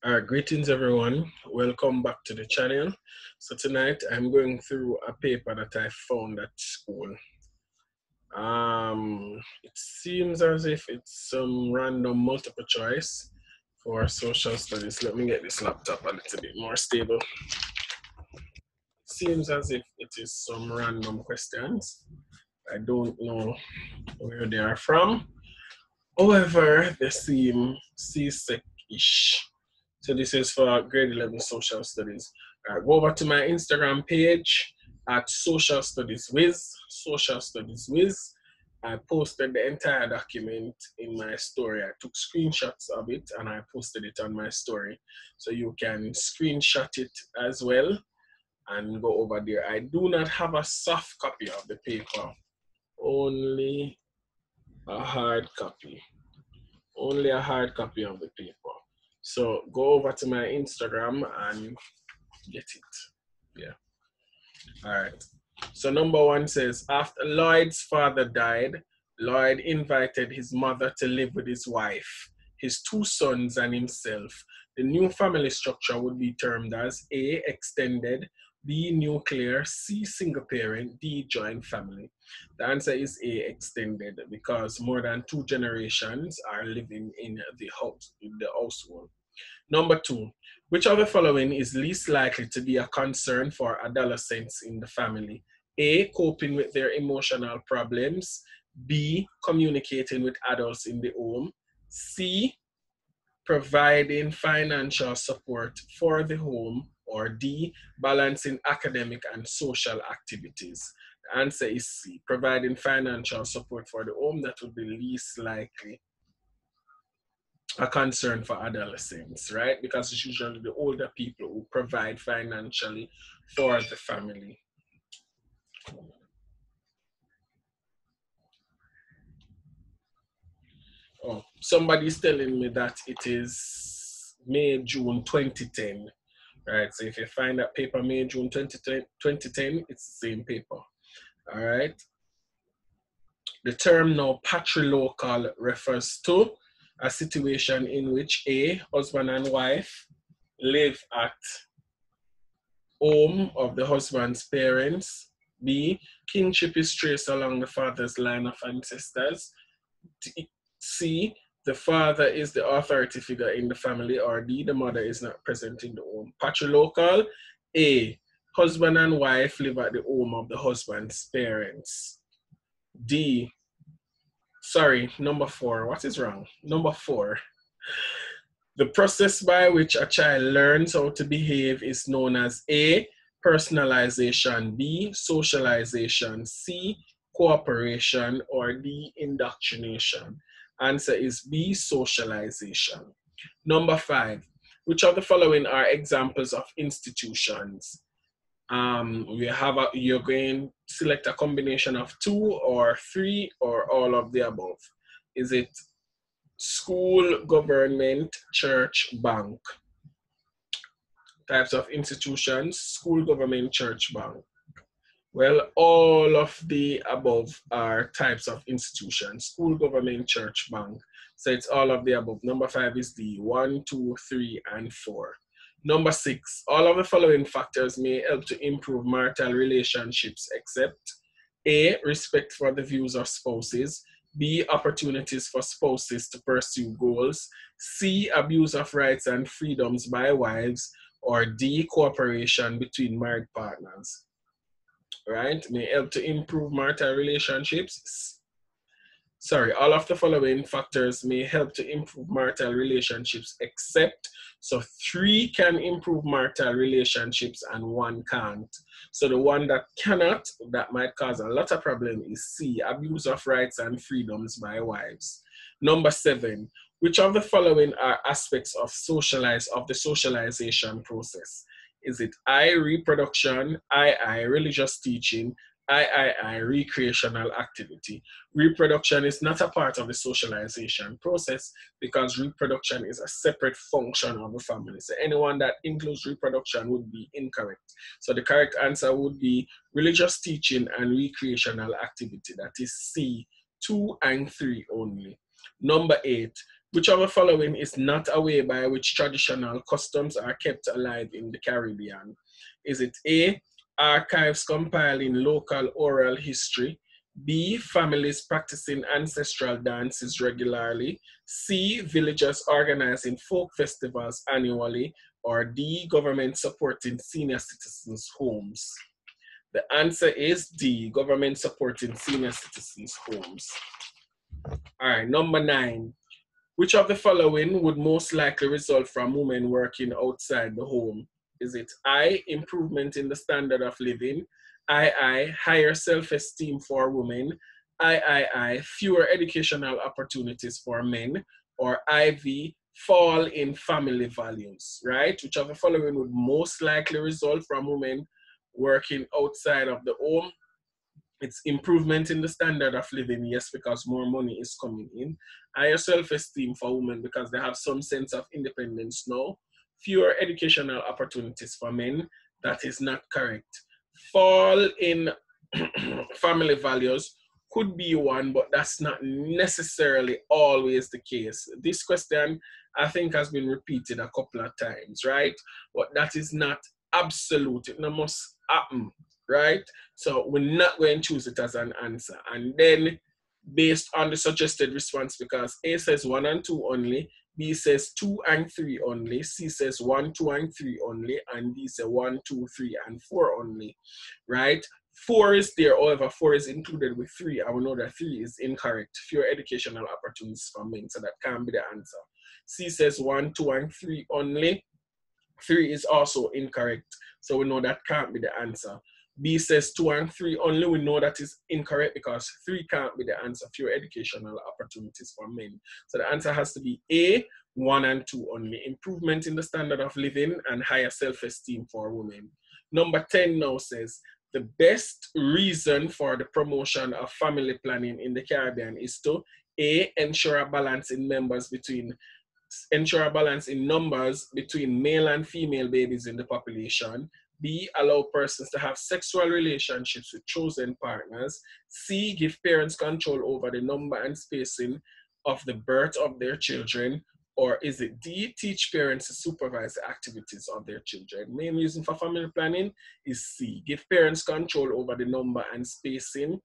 Greetings everyone, welcome back to the channel. So tonight I'm going through a paper that I found at school. It seems as if it's some random multiple choice for social studies. Let me get this laptop a little bit more stable. Seems as if it is some random questions. I don't know where they are from. However, they seem Csec-ish. So this is for grade 11 social studies. Go over to my Instagram page at Social Studies Wiz. I posted the entire document in my story. I took screenshots of it and I posted it on my story. So you can screenshot it as well and go over there. I do not have a soft copy of the paper, only a hard copy. Only a hard copy of the paper. So go over to my Instagram and get it. Yeah. All right. So number one says, after Lloyd's father died, Lloyd invited his mother to live with his wife, his two sons, and himself. The new family structure would be termed as A, extended, B, nuclear, C, single parent, D, joint family. The answer is A, extended, because more than 2 generations are living in the household. Number 2, which of the following is least likely to be a concern for adolescents in the family? A, coping with their emotional problems. B, communicating with adults in the home. C, providing financial support for the home. Or D, balancing academic and social activities. The answer is C, providing financial support for the home. That would be least likely a concern for adolescents, right? Because it's usually the older people who provide financially for the family. Oh, somebody's telling me that it is May, June 2010, right? So if you find that paper May, June 2010, it's the same paper, all right? The term now patrilocal refers to a situation in which A, husband and wife live at home of the husband's parents. B, kinship is traced along the father's line of ancestors. C, the father is the authority figure in the family. Or D, the mother is not present in the home. Patrilocal. A, husband and wife live at the home of the husband's parents. D, sorry, number 4. What is wrong? Number 4. The process by which a child learns how to behave is known as A, personalization, B, socialization, C, cooperation, or D, indoctrination. Answer is B, socialization. Number 5, which of the following are examples of institutions? You're going to select a combination of 2 or 3 or all of the above. Is it school, government, church, bank? Types of institutions: school, government, church, bank. Well, all of the above are types of institutions: school, government, church, bank. So it's all of the above. Number 5 is D. 1, 2, 3, and 4. Number 6, all of the following factors may help to improve marital relationships except A, respect for the views of spouses. B, opportunities for spouses to pursue goals. C, abuse of rights and freedoms by wives. Or D, cooperation between married partners. Right? May help to improve marital relationships. Sorry, all of the following factors may help to improve marital relationships except, so 3 can improve marital relationships and 1 can't. So the one that cannot, that might cause a lot of problem, is C, abuse of rights and freedoms by wives. Number 7, which of the following are aspects of the socialization process? Is it I, reproduction, I, religious teaching, I, recreational activity? Reproduction is not a part of the socialization process because reproduction is a separate function of the family. So anyone that includes reproduction would be incorrect. So the correct answer would be religious teaching and recreational activity. That is C, 2 and 3 only. Number 8, Which of the following is not a way by which traditional customs are kept alive in the Caribbean? Is it A, archives compiling local oral history, B, families practicing ancestral dances regularly, C, villagers organizing folk festivals annually, or D, government supporting senior citizens' homes? The answer is D, government supporting senior citizens' homes. All right, number 9. Which of the following would most likely result from women working outside the home? Is it I, improvement in the standard of living, II, higher self-esteem for women, III, fewer educational opportunities for men, or IV, fall in family values, right? Which of the following would most likely result from women working outside of the home? It's improvement in the standard of living, yes, because more money is coming in. Higher self-esteem for women because they have some sense of independence now. Fewer educational opportunities for men, that is not correct. Fall in family values could be one, but that's not necessarily always the case. This question, I think, has been repeated a couple of times, right? But that is not absolute. It must happen, right? So we're not going to choose it as an answer. And then based on the suggested response, because A says 1 and 2 only, B says 2 and 3 only, C says 1, 2 and 3 only, and D says 1, 2, 3 and 4 only, right? 4 is there, however, 4 is included with 3, and we know that 3 is incorrect. Fewer educational opportunities for men, so that can't be the answer. C says 1, 2 and 3 only. 3 is also incorrect, so we know that can't be the answer. B says 2 and 3 only. We know that is incorrect because 3 can't be the answer. Fewer educational opportunities for men. So the answer has to be A, 1 and 2 only. Improvement in the standard of living and higher self-esteem for women. Number 10 now says, the best reason for the promotion of family planning in the Caribbean is to A, ensure a balance in numbers between male and female babies in the population. B, allow persons to have sexual relationships with chosen partners. C, give parents control over the number and spacing of the birth of their children. Or is it D, teach parents to supervise the activities of their children? Main reason for family planning is C, give parents control over the number and spacing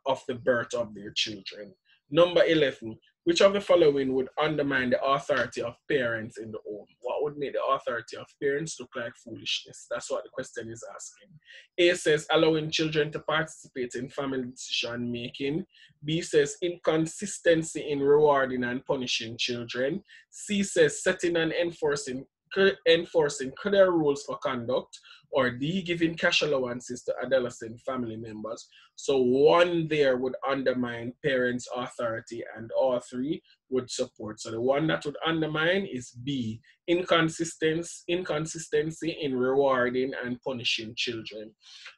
of the birth of their children. Number 11, which of the following would undermine the authority of parents in the home? What would make the authority of parents look like foolishness? That's what the question is asking. A says allowing children to participate in family decision making. B says inconsistency in rewarding and punishing children. C says setting and enforcing clear rules for conduct. Or D, giving cash allowances to adolescent family members. So 1 there would undermine parents' authority and all 3 would support. So the one that would undermine is B, inconsistency in rewarding and punishing children.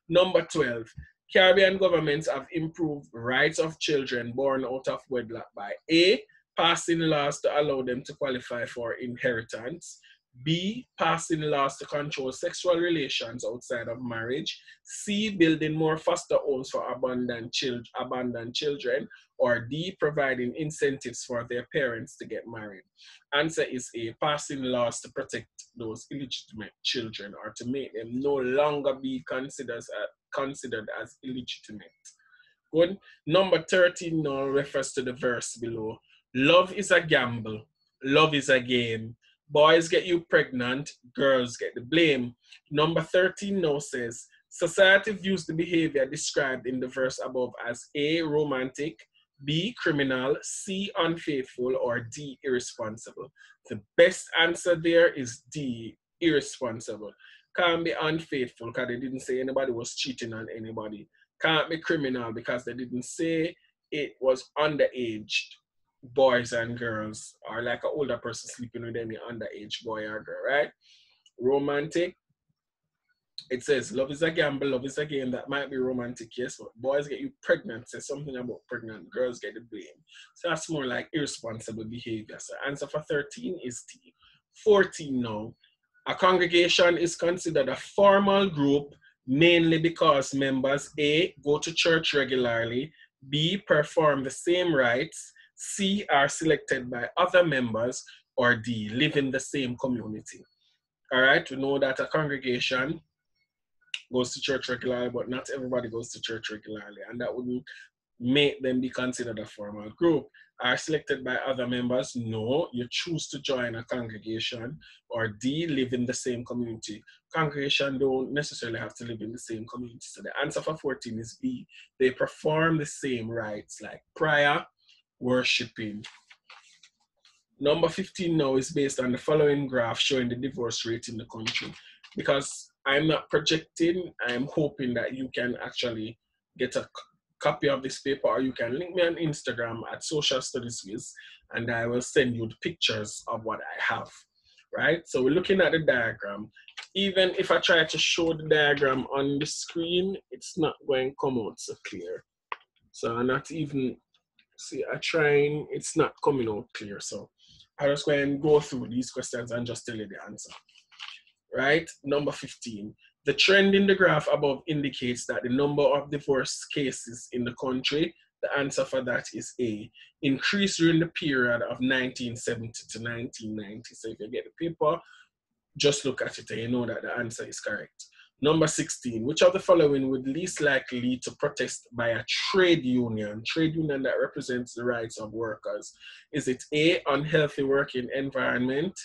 Number 12, Caribbean governments have improved rights of children born out of wedlock by A, passing laws to allow them to qualify for inheritance. B, passing laws to control sexual relations outside of marriage. C, building more foster homes for abandoned children. Or D, providing incentives for their parents to get married. Answer is A, passing laws to protect those illegitimate children or to make them no longer be considered as illegitimate. Good. Number 13 now refers to the verse below. Love is a gamble. Love is a game. Boys get you pregnant, girls get the blame. Number 13 now says, society views the behavior described in the verse above as A, romantic, B, criminal, C, unfaithful, or D, irresponsible. The best answer there is D, irresponsible. Can't be unfaithful because they didn't say anybody was cheating on anybody. Can't be criminal because they didn't say it was underage boys and girls, or like an older person sleeping with any underage boy or girl, right? Romantic, it says love is a gamble, love is a game. That might be romantic, yes, but boys get you pregnant, says something about pregnant, girls get the blame. So that's more like irresponsible behavior. So answer for 13 is D. 14 now. A congregation is considered a formal group mainly because members A, go to church regularly, B, perform the same rites, C, are selected by other members, or D, live in the same community. All right, we know that a congregation goes to church regularly, but not everybody goes to church regularly, and that wouldn't make them be considered a formal group. Are selected by other members? No, you choose to join a congregation. Or D, live in the same community. Congregation don't necessarily have to live in the same community. So the answer for 14 is B. They perform the same rites like prayer, worshiping. Number 15 now is based on the following graph showing the divorce rate in the country. Because I'm not projecting, I'm hoping that you can actually get a copy of this paper, or you can link me on Instagram at Social Studies Wiz, and I will send you the pictures of what I have, right? So we're looking at the diagram. Even if I try to show the diagram on the screen, it's not going to come out so clear. So I'm not even, see, I'm trying, it's not coming out clear. So I'll just go and go through these questions and just tell you the answer, right? Number 15. The trend in the graph above indicates that the number of divorce cases in the country, the answer for that is A, increased during the period of 1970 to 1990. So if you get the paper, just look at it and you know that the answer is correct. Number 16, which of the following would least likely lead to protest by a trade union that represents the rights of workers? Is it A, unhealthy working environment?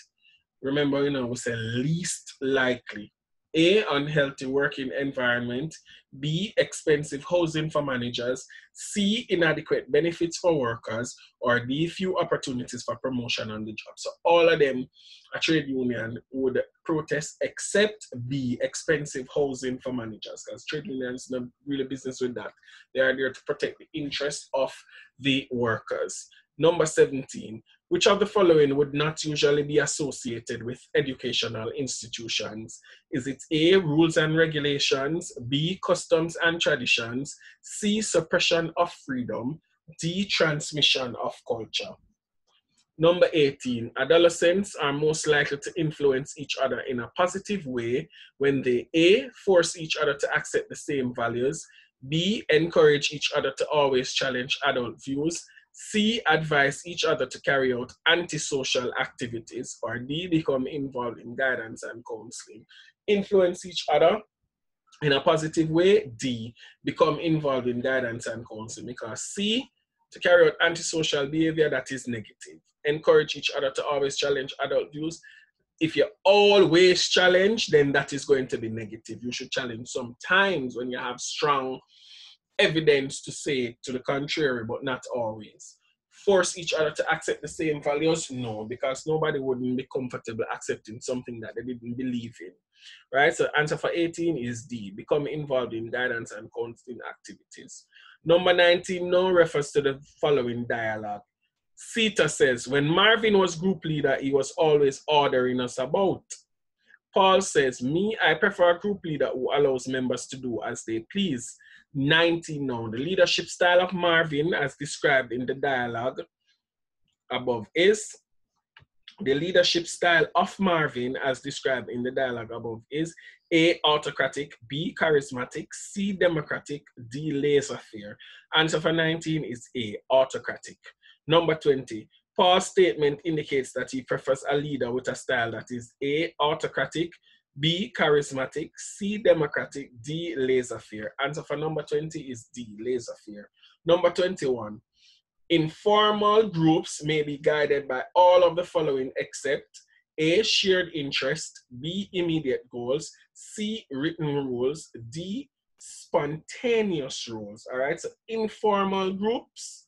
Remember, you know, we say least likely. A, unhealthy working environment. B, expensive housing for managers. C, inadequate benefits for workers. Or D, few opportunities for promotion on the job. So all of them, a trade union would protest except B, expensive housing for managers, because trade unions not really business with that. They are there to protect the interests of the workers. Number 17, which of the following would not usually be associated with educational institutions? Is it A, rules and regulations, B, customs and traditions, C, suppression of freedom, D, transmission of culture? Number 18, adolescents are most likely to influence each other in a positive way when they A, force each other to accept the same values, B, encourage each other to always challenge adult views, C, advise each other to carry out antisocial activities, or D, become involved in guidance and counseling. Influence each other in a positive way, D, become involved in guidance and counseling, because C, to carry out antisocial behavior, that is negative. Encourage each other to always challenge adult views. If you always challenge, then that is going to be negative. You should challenge sometimes when you have strong evidence to say to the contrary, but not always. Force each other to accept the same values? No, because nobody wouldn't be comfortable accepting something that they didn't believe in, right? So answer for 18 is D, become involved in guidance and counseling activities. Number 19, no refers to the following dialogue. Sita says, when Marvin was group leader, he was always ordering us about. Paul says, me, I prefer a group leader who allows members to do as they please. 19 now, the leadership style of Marvin as described in the dialogue above is, the leadership style of Marvin as described in the dialogue above is A, autocratic, B, charismatic, C, democratic, D, laissez-faire. Answer for 19 is A, autocratic. Number 20, Paul's statement indicates that he prefers a leader with a style that is A, autocratic, B, charismatic, C, democratic, D, laissez-faire. Answer for number 20 is D, laissez-faire. Number 21, informal groups may be guided by all of the following except A, shared interest, B, immediate goals, C, written rules, D, spontaneous rules. All right, so informal groups,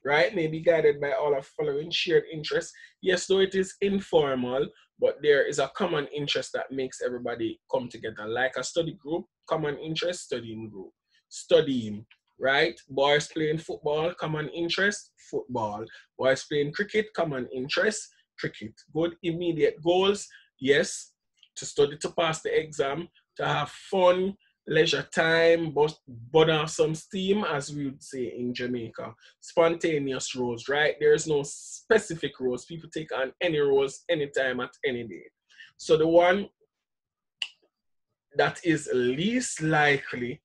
right, may be guided by all of the following: shared interest. Yes, though it is informal, but there is a common interest that makes everybody come together, like a study group, common interest, studying group, studying. Right? Boys playing football, common interest, football. Boys playing cricket, common interest, cricket. Good immediate goals, yes, to study to pass the exam, to have fun, leisure time, but burn off some steam, as we would say in Jamaica. Spontaneous roles, right? There's no specific roles. People take on any roles, anytime, at any day. So the one that is least likely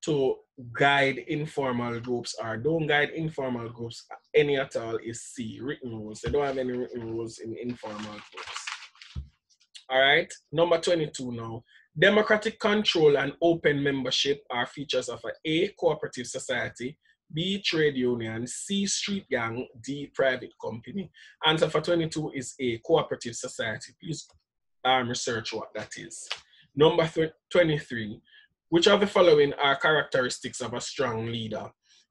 to guide informal groups or don't guide informal groups any at all is C, written rules. They don't have any written rules in informal groups. All right, number 22 now. Democratic control and open membership are features of A, cooperative society, B, trade union, C, street gang, D, private company. Answer for 22 is A, cooperative society. Please research what that is. Number 23. Which of the following are characteristics of a strong leader?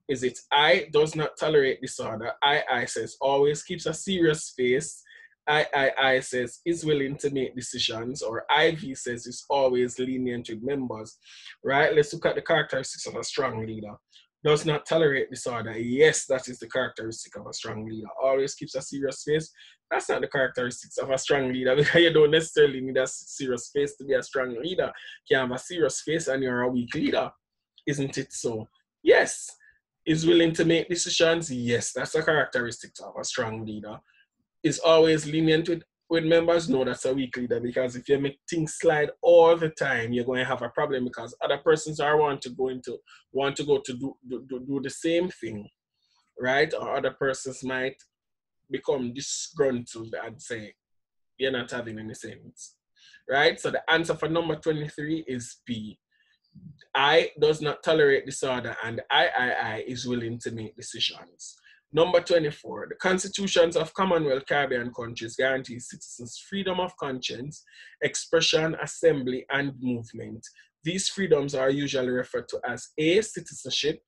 Is it I, does not tolerate disorder? I says always keeps a serious face. I says is willing to make decisions, or IV says is always lenient with members, right? Let's look at the characteristics of a strong leader. Does not tolerate disorder. Yes, that is the characteristic of a strong leader. Always keeps a serious face. That's not the characteristics of a strong leader, because you don't necessarily need a serious face to be a strong leader. You can have a serious face and you're a weak leader. Isn't it so? Yes. Is willing to make decisions? Yes, that's a characteristic of a strong leader. Is always lenient with members? No, that's a weak leader, because if you make things slide all the time, you're going to have a problem, because other persons are want to go to do the same thing, right? Or other persons might become disgruntled and say, you're not having any sense, right? So the answer for number 23 is B. I does not tolerate disorder, and I is willing to make decisions. Number 24, the constitutions of Commonwealth Caribbean countries guarantee citizens freedom of conscience, expression, assembly, and movement. These freedoms are usually referred to as A, citizenship,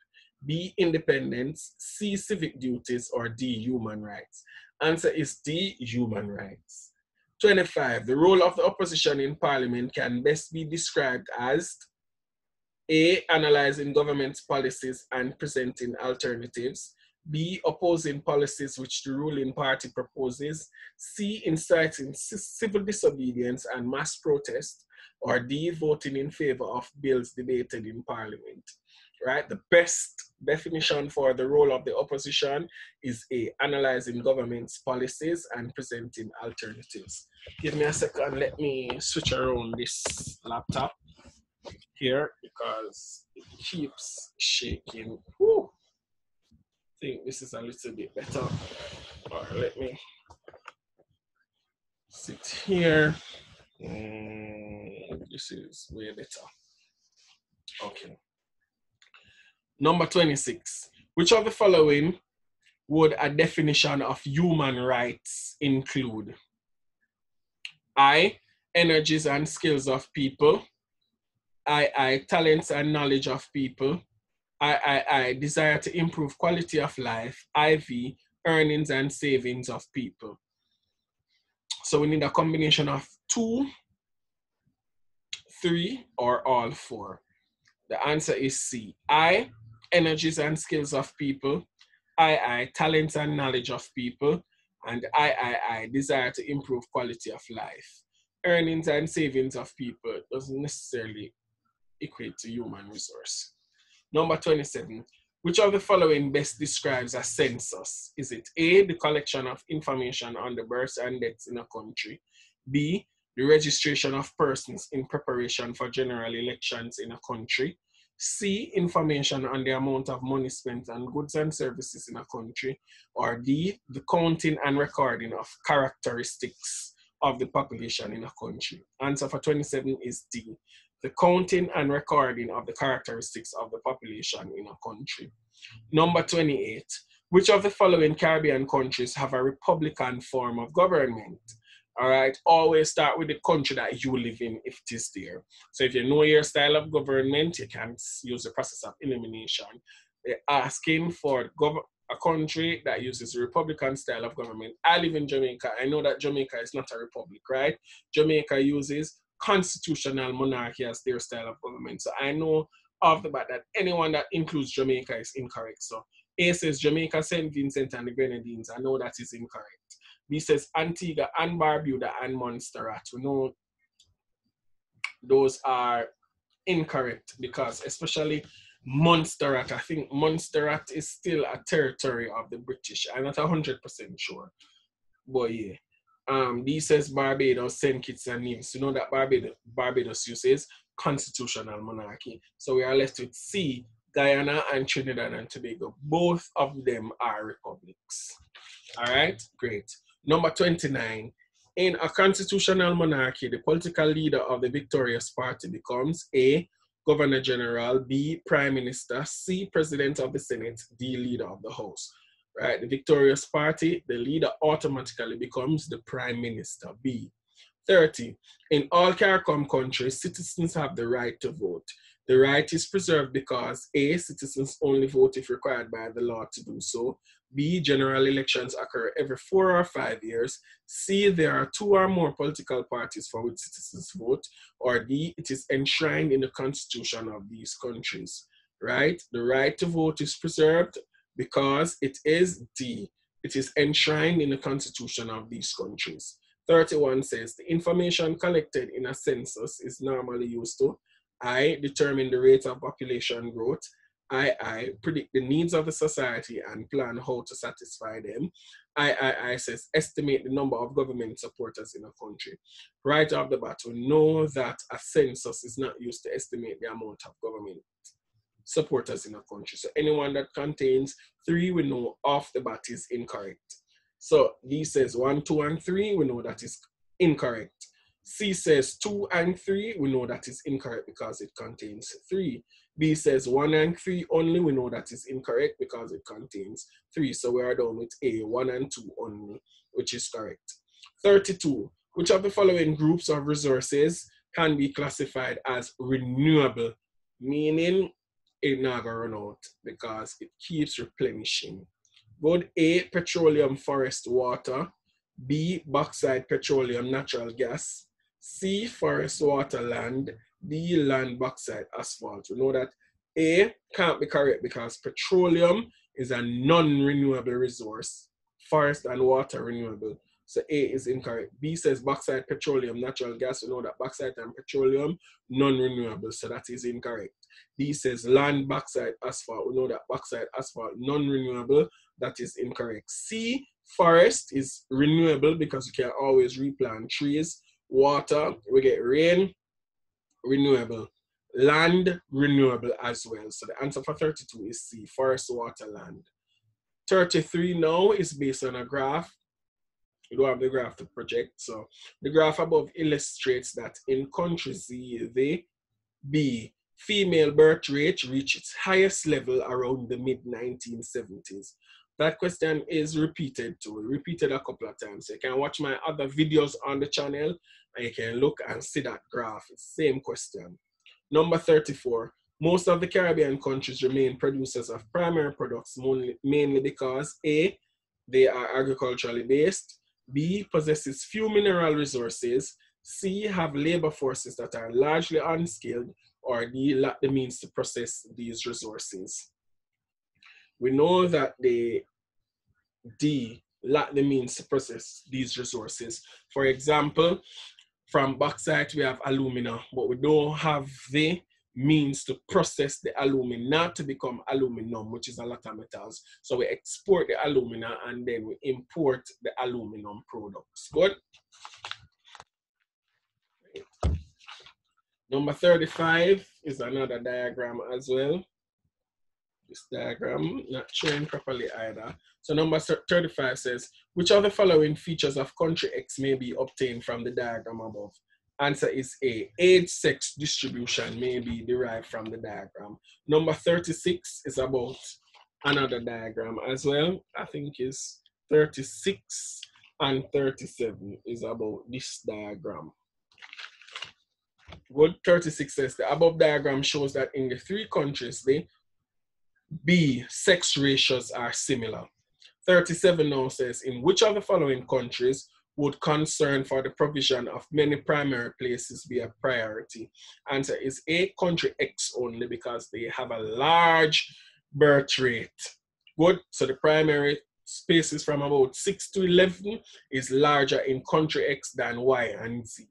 B, independence, C, civic duties, or D, human rights. Answer is D, human rights. 25, the role of the opposition in parliament can best be described as A, analyzing government's policies and presenting alternatives. B, opposing policies which the ruling party proposes. C, inciting civil disobedience and mass protest. Or D, voting in favor of bills debated in parliament. Right? The best definition for the role of the opposition is A, analyzing government's policies and presenting alternatives. Give me a second, let me switch around this laptop here because it keeps shaking. Whew. I think this is a little bit better. All right, let me sit here. This is way better. Okay. Number 26. Which of the following would a definition of human rights include? I, energies and skills of people. I, talents and knowledge of people. I, desire to improve quality of life. IV, earnings and savings of people. So we need a combination of 2, 3, or all 4. The answer is C. I, energies and skills of people. I, talents and knowledge of people. And I, desire to improve quality of life. Earnings and savings of people doesn't necessarily equate to human resource. Number 27. Which of the following best describes a census? Is it A, the collection of information on the births and deaths in a country? B, the registration of persons in preparation for general elections in a country? C, information on the amount of money spent on goods and services in a country? Or D, the counting and recording of characteristics of the population in a country? Answer for 27 is D, the counting and recording of the characteristics of the population in a country. Number 28, which of the following Caribbean countries have a republican form of government? All right, always start with the country that you live in if it is there. So if you know your style of government, you can use the process of elimination. They're asking for a country that uses a republican style of government. I live in Jamaica. I know that Jamaica is not a republic, right? Jamaica uses constitutional monarchy as their style of government. So I know off the bat that anyone that includes Jamaica is incorrect. So A says Jamaica, St. Vincent, and the Grenadines. I know that is incorrect. B says Antigua and Barbuda and Montserrat. We know those are incorrect because especially Montserrat, I think Montserrat is still a territory of the British. I'm not 100% sure, but yeah. D says Barbados, St. Kitts and Nevis. You know that Barbados uses constitutional monarchy. So we are left with C, Guyana and Trinidad and Tobago. Both of them are republics. All right, great. Number 29. In a constitutional monarchy, the political leader of the victorious party becomes A, Governor General, B, Prime Minister, C, President of the Senate, D, Leader of the House. Right, the victorious party, the leader automatically becomes the Prime Minister, B. 30. In all Caricom countries, citizens have the right to vote. The right is preserved because A, citizens only vote if required by the law to do so. B, general elections occur every 4 or 5 years. C, there are 2 or more political parties for which citizens vote. Or D, it is enshrined in the constitution of these countries. Right? The right to vote is preserved because it is D. It is enshrined in the constitution of these countries. 31 says the information collected in a census is normally used to I, determine the rate of population growth. I, predict the needs of the society and plan how to satisfy them. I says, estimate the number of government supporters in a country. Right off the bat, we know that a census is not used to estimate the amount of government supporters in a country. So anyone that contains 3, we know off the bat is incorrect. So D says 1, 2, and 3, we know that is incorrect. C says 2 and 3, we know that is incorrect because it contains 3. B says 1 and 3 only, we know that is incorrect because it contains 3. So we are done with A, 1 and 2 only, which is correct. 32, which of the following groups of resources can be classified as renewable, meaning it not gonna run out because it keeps replenishing. Good. A, petroleum, forest, water. B, bauxite, petroleum, natural gas. C, forest, water, land. D, land, bauxite, asphalt. We know that A can't be correct because petroleum is a non-renewable resource. Forest and water renewable. So A is incorrect. B says bauxite, petroleum, natural gas. We know that bauxite and petroleum, non-renewable. So that is incorrect. D says land, bauxite, asphalt. We know that bauxite, asphalt, non-renewable. That is incorrect. C, forest is renewable because you can always replant trees. Water, we get rain, renewable. Land, renewable as well. So the answer for 32 is C, forest, water, land. 33 now is based on a graph. We don't have the graph to project. So the graph above illustrates that in countries the B, female birth rate reached its highest level around the mid-1970s. That question is repeated a couple of times. So you can watch my other videos on the channel and you can look and see that graph. It's the same question. Number 34, most of the Caribbean countries remain producers of primary products mainly because A, they are agriculturally based, B, possesses few mineral resources, C, have labor forces that are largely unskilled, or D, lack the means to process these resources. We know that they D, lack the means to process these resources. For example, from bauxite we have alumina, but we don't have the means to process the alumina to become aluminum, which is a lot of metals. So we export the alumina and then we import the aluminum products. Good? Number 35 is another diagram as well. This diagram not showing properly either. So number 35 says, which of the following features of country X may be obtained from the diagram above? Answer is A, age, sex distribution may be derived from the diagram. Number 36 is about another diagram as well. I think is 36 and 37 is about this diagram. Good. 36 says the above diagram shows that in the 3 countries, the B, sex ratios are similar. 37 now says, in which of the following countries would concern for the provision of many primary places be a priority? Answer is A, country X only because they have a large birth rate. Good. So the primary spaces from about 6 to 11 is larger in country X than Y and Z.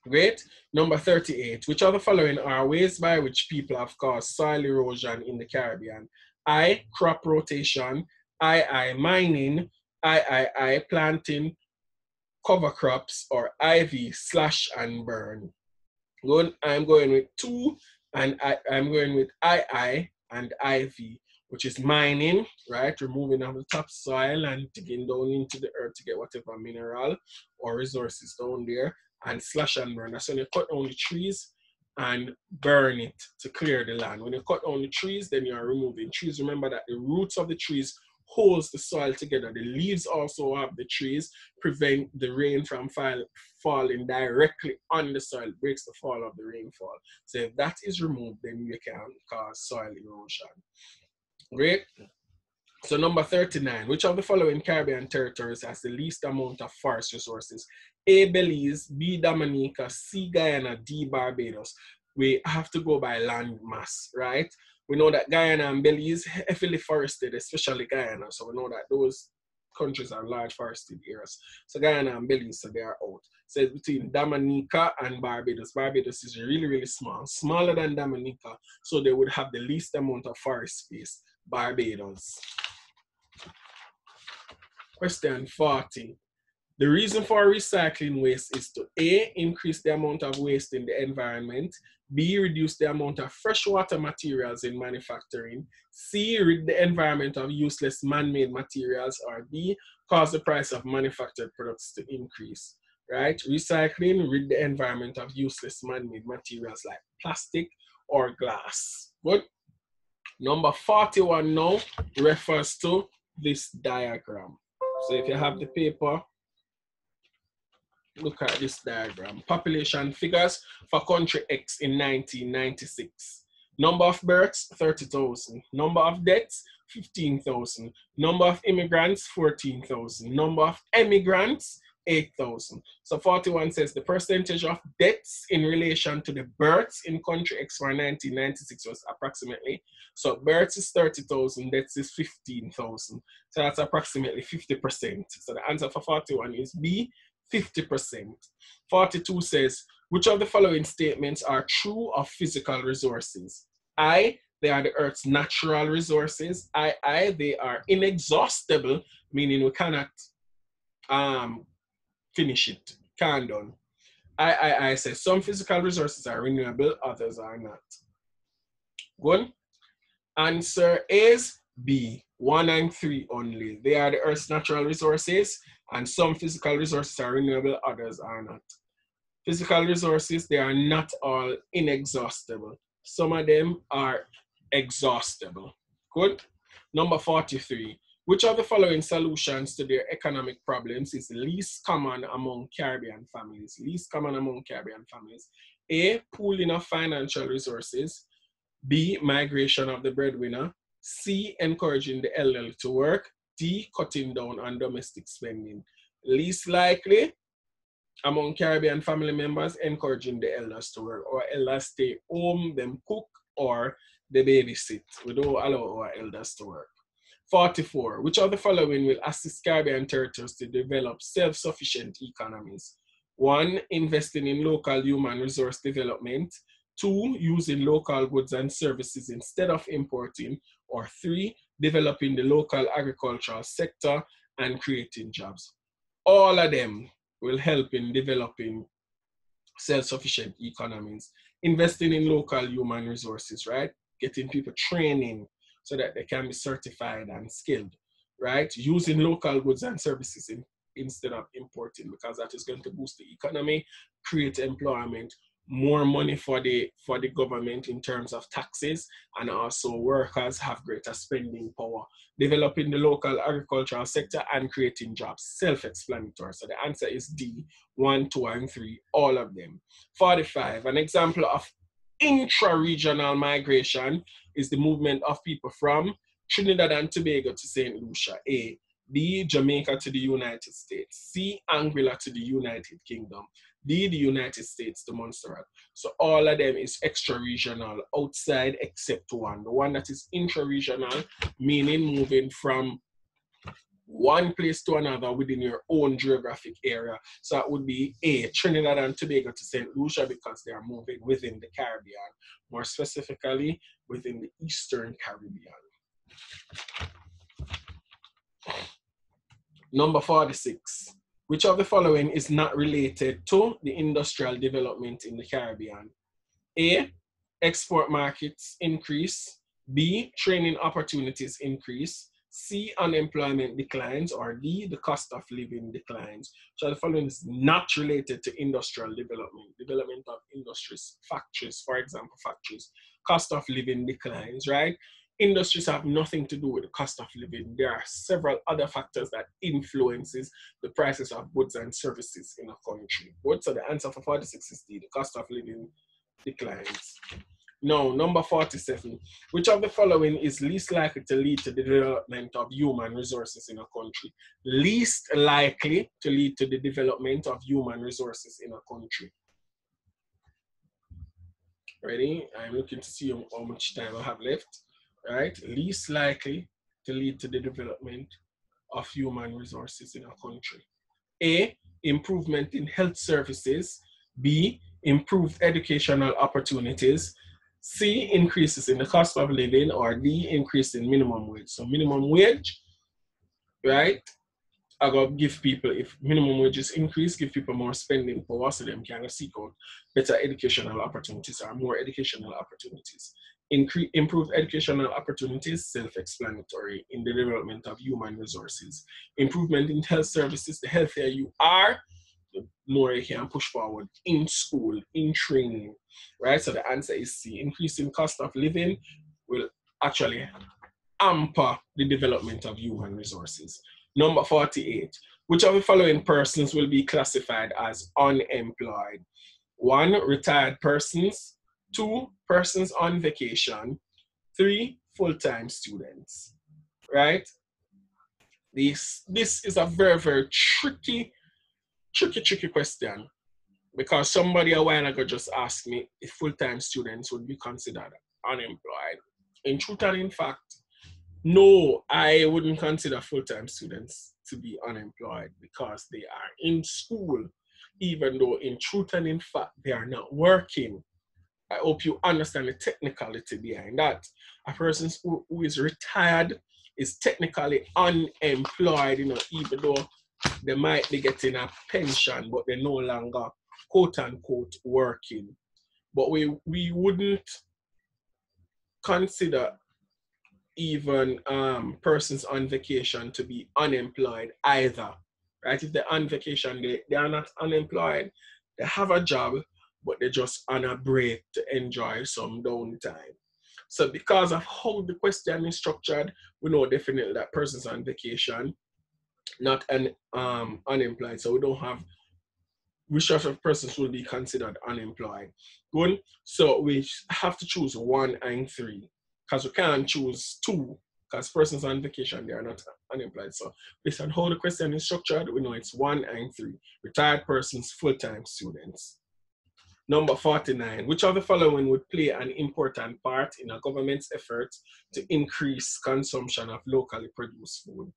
Great. Number 38. Which of the following are ways by which people have caused soil erosion in the Caribbean? I, crop rotation. I, mining. I, planting, cover crops, or IV, slash and burn. Good. I'm going with 2 And I'm going with II and IV, which is mining, right? Removing of the topsoil and digging down into the earth to get whatever mineral or resources down there, and slash and burn. That's when you cut down the trees and burn it to clear the land. When you cut down the trees, then you are removing trees. Remember that the roots of the trees holds the soil together. The leaves also of the trees prevent the rain from falling directly on the soil, breaks the fall of the rainfall. So if that is removed, then you can cause soil erosion. Great. So number 39, which of the following Caribbean territories has the least amount of forest resources? A, Belize, B, Dominica, C, Guyana, D, Barbados. We have to go by land mass, right? We know that Guyana and Belize heavily forested, especially Guyana. So we know that those countries are large forested areas. So Guyana and Belize, so they are out. So it's between Dominica and Barbados. Barbados is really, really small, smaller than Dominica. So they would have the least amount of forest space. Barbados. Question 40. The reason for recycling waste is to A, increase the amount of waste in the environment, B, reduce the amount of freshwater materials in manufacturing, C, rid the environment of useless man-made materials, or D, cause the price of manufactured products to increase, right? Recycling, rid the environment of useless man-made materials like plastic or glass. Good. Number 41 now refers to this diagram. So if you have the paper, look at this diagram. Population figures for country X in 1996. Number of births, 30,000. Number of deaths, 15,000. Number of immigrants, 14,000. Number of emigrants, 8,000. So 41 says the percentage of deaths in relation to the births in country X for 1996 was approximately. So births is 30,000, deaths is 15,000. So that's approximately 50%. So the answer for 41 is B, 50%. 42 says, which of the following statements are true of physical resources? I, they are the Earth's natural resources. I, they are inexhaustible, meaning we cannot finish it, can't done. I say some physical resources are renewable, others are not. Good. Answer is B, 1 and 3 only. They are the Earth's natural resources, and some physical resources are renewable, others are not. Physical resources, they are not all inexhaustible. Some of them are exhaustible. Good. Number 43. Which of the following solutions to their economic problems is least common among Caribbean families? Least common among Caribbean families. A, pooling of financial resources. B, migration of the breadwinner. C, encouraging the elderly to work. D, cutting down on domestic spending. Least likely among Caribbean family members, encouraging the elders to work, or elders stay home, them cook, or they babysit. We don't allow our elders to work. 44. Which of the following will assist Caribbean territories to develop self-sufficient economies? 1, investing in local human resource development. 2, using local goods and services instead of importing. Or 3, developing the local agricultural sector and creating jobs. All of them will help in developing self-sufficient economies. Investing in local human resources, right? Getting people training so that they can be certified and skilled, right? Using local goods and services instead of importing, because that is going to boost the economy, create employment, more money for the government in terms of taxes, and also workers have greater spending power. Developing the local agricultural sector and creating jobs, self-explanatory. So the answer is D, 1, 2, and 3, all of them. 45, an example of intra-regional migration is the movement of people from Trinidad and Tobago to St. Lucia. A, B, Jamaica to the United States. C, Anguilla to the United Kingdom. D, the United States to Montserrat. So all of them is extra-regional, outside except one. The one that is intra-regional, meaning moving from one place to another within your own geographic area. So that would be A, Trinidad and Tobago to St. Lucia, because they are moving within the Caribbean, more specifically within the Eastern Caribbean. Number 46. Which of the following is not related to the industrial development in the Caribbean? A, export markets increase. B, training opportunities increase. C, unemployment declines. Or D, the cost of living declines. So the following is not related to industrial development. Development of industries, factories, for example, factories. Cost of living declines, right? Industries have nothing to do with the cost of living. There are several other factors that influences the prices of goods and services in a country. So the answer for 46 is D, the cost of living declines. Now, number 47. Which of the following is least likely to lead to the development of human resources in a country? Least likely to lead to the development of human resources in a country. Ready? I'm looking to see how much time I have left. Right? Least likely to lead to the development of human resources in a country. A, improvement in health services. B, improved educational opportunities. C, increases in the cost of living. Or D, increase in minimum wage. So minimum wage, right? I gotta give people, if minimum wages increase, give people more spending power so them can seek out better educational opportunities or more educational opportunities. Improved educational opportunities, self-explanatory in the development of human resources. Improvement in health services, the healthier you are, the more you can push forward in school, in training, right? So the answer is C. Increasing cost of living will actually hamper the development of human resources. Number 48. Which of the following persons will be classified as unemployed? 1, retired persons. 2, persons on vacation. 3, full-time students. Right? This is a very, very tricky question, because somebody a while ago just asked me if full-time students would be considered unemployed. In truth and in fact, no, I wouldn't consider full-time students to be unemployed because they are in school, even though in truth and in fact they are not working. I hope you understand the technicality behind that. A person who is retired is technically unemployed, even though they might be getting a pension, but they're no longer quote unquote working. But we wouldn't consider even persons on vacation to be unemployed either, right? If they're on vacation, they are not unemployed. They have a job, but they're just on a break to enjoy some downtime. So because of how the question is structured, we know definitely that persons on vacation, not unemployed. So we don't have which sort of persons will be considered unemployed. Good. So we have to choose 1 and 3, because we can't choose 2, because persons on vacation, they are not unemployed. So based on how the question is structured, we know it's 1 and 3. Retired persons, full-time students. Number 49. Which of the following would play an important part in a government's effort to increase consumption of locally produced food?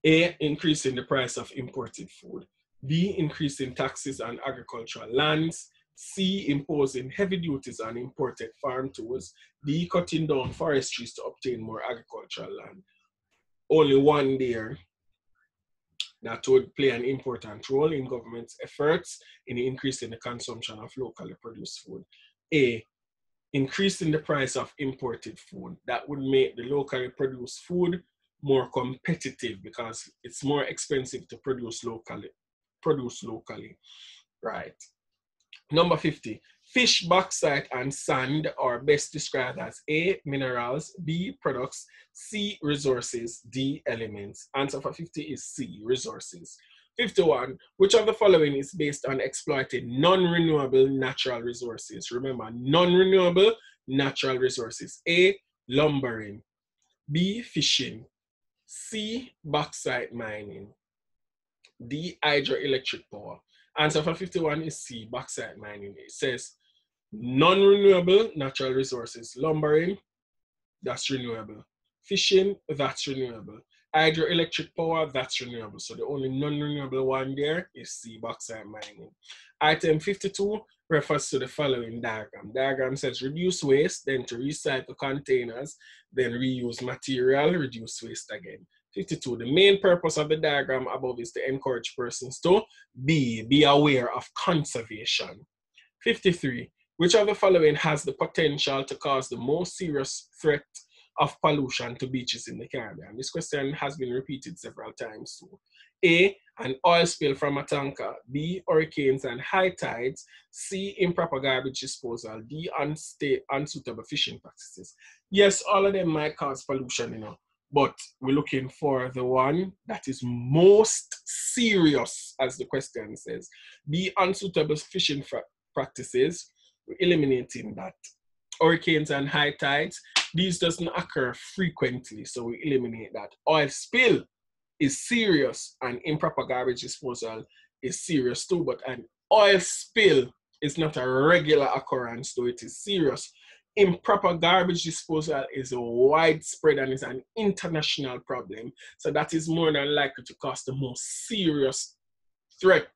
A, increasing the price of imported food. B, increasing taxes on agricultural lands. C, imposing heavy duties on imported farm tools. D, cutting down forest trees to obtain more agricultural land. Only one there that would play an important role in government's efforts in increasing the consumption of locally produced food. A, increasing the price of imported food. That would make the locally produced food more competitive because it's more expensive to produce locally. Right. Number 50. Fish, bauxite, and sand are best described as A, minerals, B, products, C, resources, D, elements. Answer for 50 is C, resources. 51. Which of the following is based on exploiting non-renewable natural resources? Remember, non-renewable natural resources. A, lumbering. B, fishing. C, bauxite mining. D, hydroelectric power. Answer for 51 is C, bauxite mining. It says non-renewable natural resources. Lumbering, that's renewable. Fishing, that's renewable. Hydroelectric power, that's renewable. So the only non-renewable one there is C, bauxite mining. Item 52 refers to the following diagram. Diagram says reduce waste, then to recycle containers, then reuse material, reduce waste again. 52, the main purpose of the diagram above is to encourage persons to be aware of conservation. 53, Which of the following has the potential to cause the most serious threat of pollution to beaches in the Caribbean? This question has been repeated several times too. A, an oil spill from a tanker. B, hurricanes and high tides. C, improper garbage disposal. D, unsuitable fishing practices. Yes, all of them might cause pollution, you know, but we're looking for the one that is most serious, as the question says. B, unsuitable fishing practices. We're eliminating that. Hurricanes and high tides, these doesn't occur frequently, so we eliminate that. Oil spill is serious, and improper garbage disposal is serious too, but an oil spill is not a regular occurrence, though it is serious. Improper garbage disposal is widespread and is an international problem, so that is more than likely to cause the most serious threat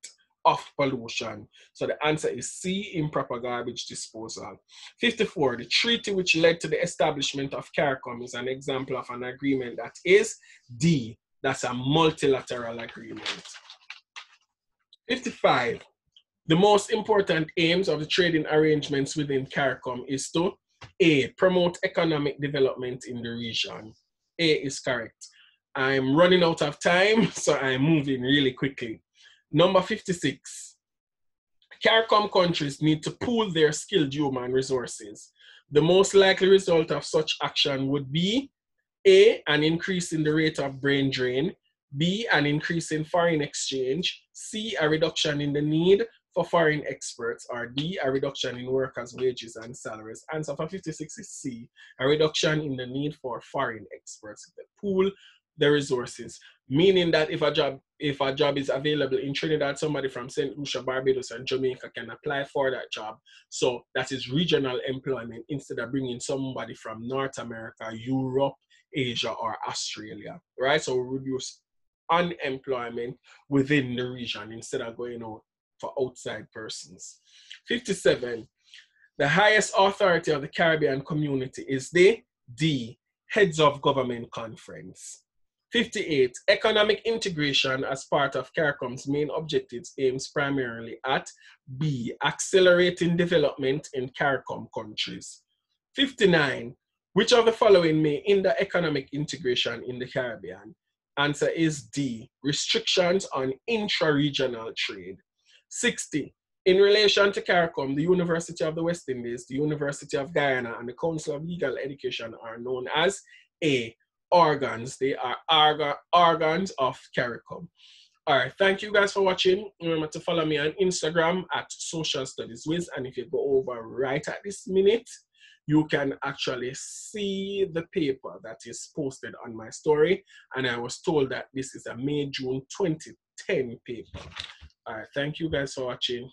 of pollution. So the answer is C, improper garbage disposal. 54, the treaty which led to the establishment of Caricom is an example of an agreement that is D, that's a multilateral agreement. 55, the most important aims of the trading arrangements within Caricom is to A, promote economic development in the region. A is correct. I'm running out of time, so I'm moving really quickly. Number 56, Caricom countries need to pool their skilled human resources. The most likely result of such action would be A, an increase in the rate of brain drain. B, an increase in foreign exchange. C, a reduction in the need for foreign experts. Or D, a reduction in workers' wages and salaries. Answer for 56 is C, a reduction in the need for foreign experts. They pool the resources, meaning that if a job is available in Trinidad, somebody from St. Lucia, Barbados, and Jamaica can apply for that job. So that is regional employment instead of bringing somebody from North America, Europe, Asia, or Australia, right? So we reduce unemployment within the region instead of going out for outside persons. 57, the highest authority of the Caribbean community is the D, Heads of Government Conference. 58, economic integration as part of Caricom's main objectives aims primarily at B, accelerating development in Caricom countries. 59, which of the following may hinder economic integration in the Caribbean? Answer is D, restrictions on intra-regional trade. 60, in relation to Caricom, the University of the West Indies, the University of Guyana, and the Council of Legal Education are known as A, organs. They are organs of Caricom. All right, thank you guys for watching. Remember to follow me on Instagram at Social Studies Wiz, and if you go over right at this minute, you can actually see the paper that is posted on my story, and I was told that this is a May-June 2010 paper. All right, thank you guys for watching.